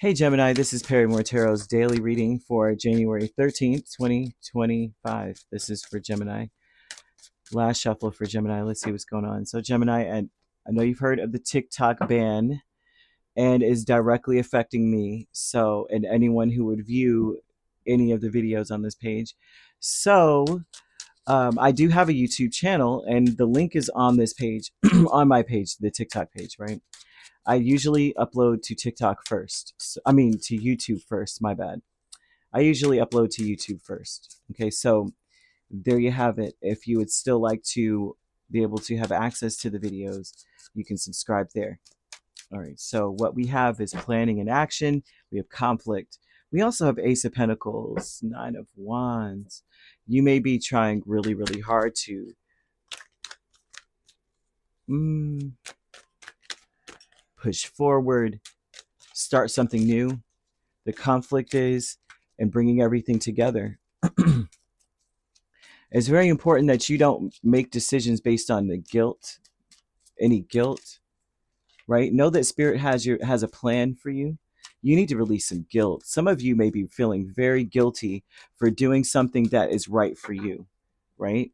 Hey Gemini, this is Perrymore Tarot's daily reading for January 13th, 2025. This is for Gemini. Last shuffle for Gemini. Let's see what's going on. So Gemini, and I know you've heard of the TikTok ban and is directly affecting me. So, and anyone who would view any of the videos on this page. So, I do have a YouTube channel and the link is on this page, on my page, the TikTok page, right? I usually upload to TikTok first. To YouTube first, my bad. I usually upload to YouTube first. Okay, so there you have it. If you would still like to be able to have access to the videos, you can subscribe there. All right, so what we have is planning and action. We have conflict. We also have Ace of Pentacles, Nine of Wands. You may be trying really, really hard to push forward, start something new. The conflict is and bringing everything together. It's very important that you don't make decisions based on the guilt, any guilt, right? Know that Spirit has a plan for you. You need to release some guilt. Some of you may be feeling very guilty for doing something that is right for you, right?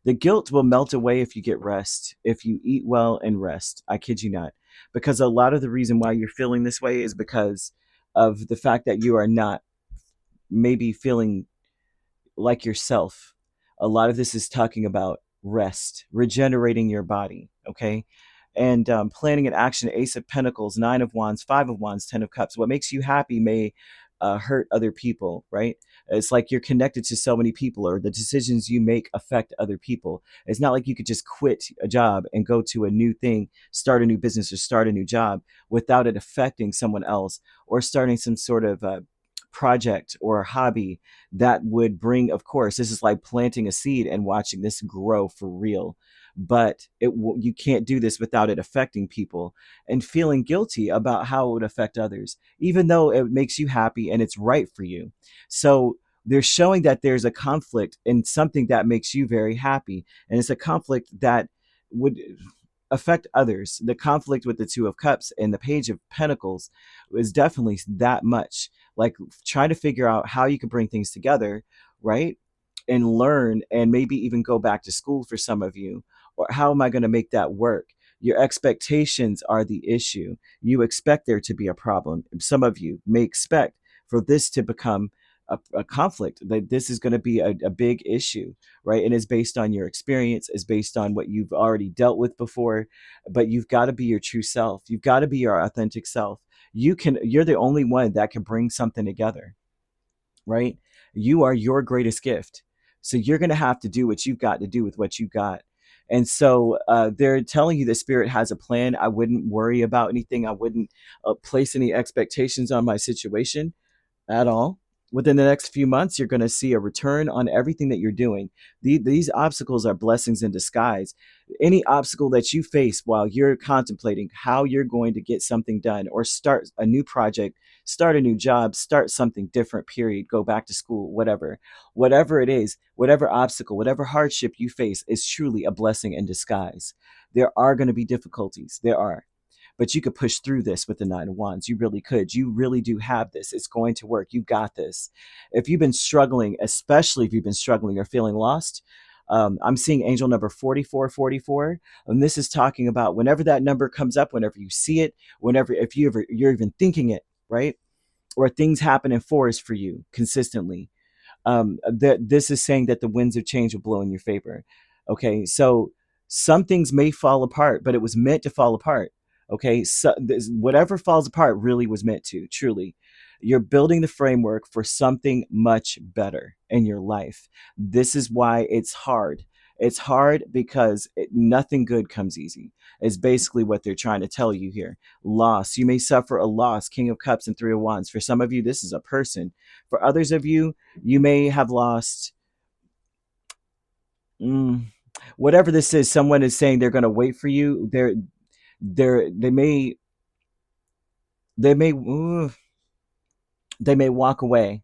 The guilt will melt away if you get rest, if you eat well and rest. I kid you not. Because a lot of the reason why you're feeling this way is because of the fact that you are not maybe feeling like yourself. A lot of this is talking about rest, regenerating your body, okay? And planning an action, Ace of Pentacles, Nine of Wands, Five of Wands, Ten of Cups. What makes you happy may hurt other people, right? It's like you're connected to so many people, or the decisions you make affect other people. It's not like you could just quit a job and go to a new thing, start a new business or start a new job without it affecting someone else, or starting some sort of project or hobby that would bring, of course, this is like planting a seed and watching this grow for real. But you can't do this without it affecting people and feeling guilty about how it would affect others, even though it makes you happy and it's right for you. So they're showing that there's a conflict in something that makes you very happy. And it's a conflict that would affect others. The conflict with the Two of Cups and the Page of Pentacles is definitely that much. Like trying to figure out how you can bring things together, right? And learn and maybe even go back to school for some of you. Or how am I going to make that work? Your expectations are the issue. You expect there to be a problem. Some of you may expect for this to become a conflict, that this is going to be a big issue, right? And it's based on your experience, it's based on what you've already dealt with before. But you've got to be your true self. You've got to be your authentic self. You're the only one that can bring something together, right? You are your greatest gift. So you're going to have to do what you've got to do with what you got. And so they're telling you the Spirit has a plan. I wouldn't worry about anything. I wouldn't place any expectations on my situation at all. Within the next few months, you're going to see a return on everything that you're doing. These obstacles are blessings in disguise. Any obstacle that you face while you're contemplating how you're going to get something done or start a new project, start a new job, start something different, period, go back to school, whatever it is, whatever obstacle, whatever hardship you face is truly a blessing in disguise. There are going to be difficulties. There are. But you could push through this with the Nine of Wands. You really could. You really do have this. It's going to work. You got this. If you've been struggling, especially if you've been struggling or feeling lost, I'm seeing angel number 4444. And this is talking about whenever that number comes up, whenever you see it, whenever, if you're even thinking it, right? Or things happen in fours for you consistently. This is saying that the winds of change will blow in your favor. Okay, so some things may fall apart, but it was meant to fall apart. Okay, so whatever falls apart really was meant to, truly. You're building the framework for something much better in your life. This is why it's hard. It's hard because nothing good comes easy. It's basically what they're trying to tell you here. Loss. You may suffer a loss. King of Cups and Three of Wands. For some of you, this is a person. For others of you, you may have lost whatever this is. Someone is saying they're going to wait for you. They may they may they may walk away.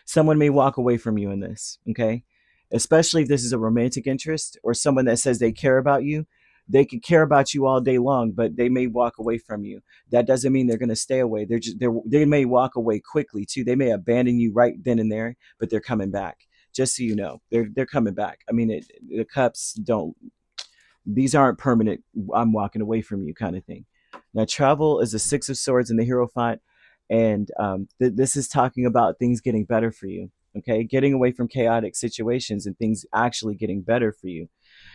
Someone may walk away from you in this, okay? Especially if this is a romantic interest or someone that says they care about you. They could care about you all day long, but they may walk away from you. That doesn't mean they're going to stay away. They may walk away quickly too. They may abandon you right then and there, but they're coming back. Just so you know, they're coming back. I mean, the cups don't. These aren't permanent. I'm walking away from you kind of thing. Now, travel is the Six of Swords in the Hierophant, and this is talking about things getting better for you. Okay, getting away from chaotic situations and things actually getting better for you.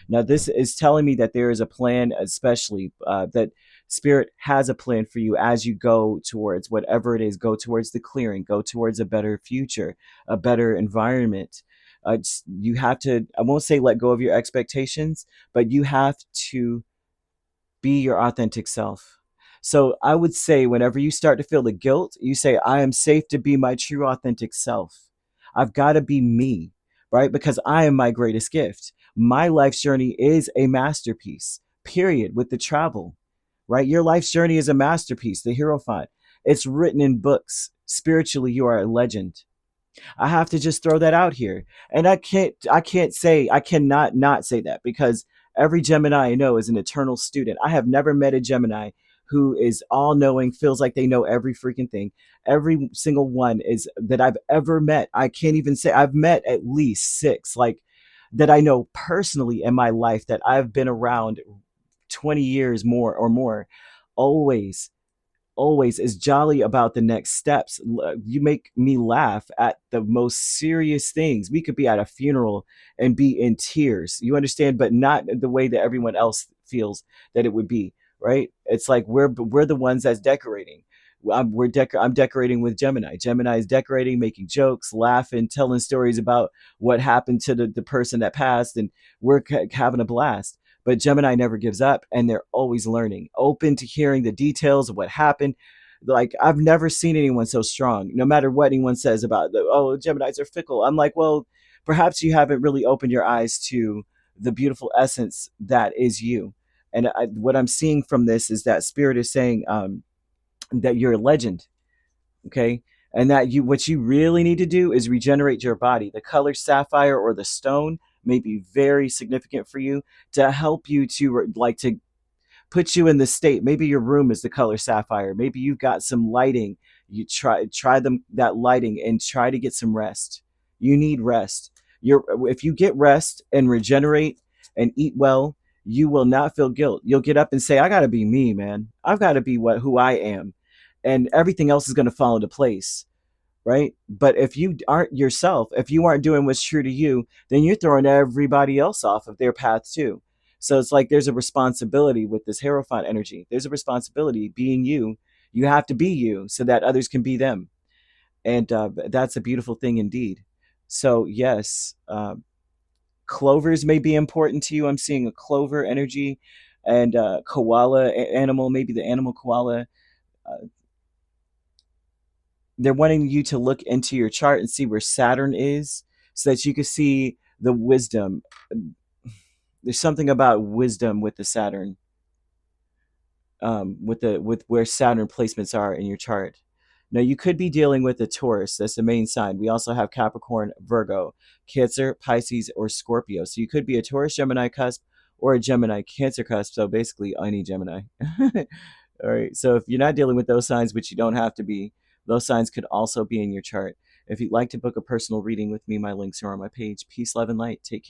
Now, this is telling me that there is a plan, especially that Spirit has a plan for you as you go towards whatever it is. Go towards the clearing, go towards a better future, a better environment. You have to, I won't say let go of your expectations, but you have to be your authentic self. So I would say whenever you start to feel the guilt, you say, I am safe to be my true authentic self. I've got to be me, right? Because I am my greatest gift. My life's journey is a masterpiece, period, with the travel, right? Your life's journey is a masterpiece, the Hierophant. It's written in books. Spiritually, you are a legend. I have to just throw that out here. And I cannot not say that because every Gemini I know is an eternal student. I have never met a Gemini who is all knowing, feels like they know every freaking thing. Every single one is that I've ever met. I can't even say I've met at least six, like that I know personally in my life that I've been around 20 years more or more. Always is jolly about the next steps. You make me laugh at the most serious things. We could be at a funeral and be in tears. You understand, but not the way that everyone else feels that it would be. Right? It's like we're the ones that's decorating. I'm decorating with Gemini. Gemini is decorating, making jokes, laughing, telling stories about what happened to the person that passed, and we're having a blast. But Gemini never gives up, and they're always learning, open to hearing the details of what happened. Like I've never seen anyone so strong. No matter what anyone says about Geminis are fickle. I'm like, well, perhaps you haven't really opened your eyes to the beautiful essence that is you. And what I'm seeing from this is that Spirit is saying that you're a legend, okay? And that what you really need to do is regenerate your body. The color sapphire or the stone may be very significant for you to help you to put you in the state. Maybe your room is the color sapphire. Maybe you've got some lighting. You try them that lighting and try to get some rest. You need rest. If you get rest and regenerate and eat well, you will not feel guilt. You'll get up and say, I gotta be me, man. I've got to be who I am. And everything else is going to fall into place, right? But if you aren't yourself, if you aren't doing what's true to you, then you're throwing everybody else off of their path too. So it's like there's a responsibility with this Hierophant energy. There's a responsibility being you. You have to be you so that others can be them. And that's a beautiful thing indeed. So, yes, clovers may be important to you. I'm seeing a clover energy and koala animal, maybe the animal koala. Uh, they're wanting you to look into your chart and see where Saturn is so that you can see the wisdom. There's something about wisdom with the Saturn, with where Saturn placements are in your chart. Now you could be dealing with a Taurus. That's the main sign. We also have Capricorn, Virgo, Cancer, Pisces, or Scorpio. So you could be a Taurus Gemini cusp or a Gemini Cancer cusp. So basically any Gemini. All right. So if you're not dealing with those signs, which you don't have to be, those signs could also be in your chart. If you'd like to book a personal reading with me, my links are on my page. Peace, love, and light. Take care.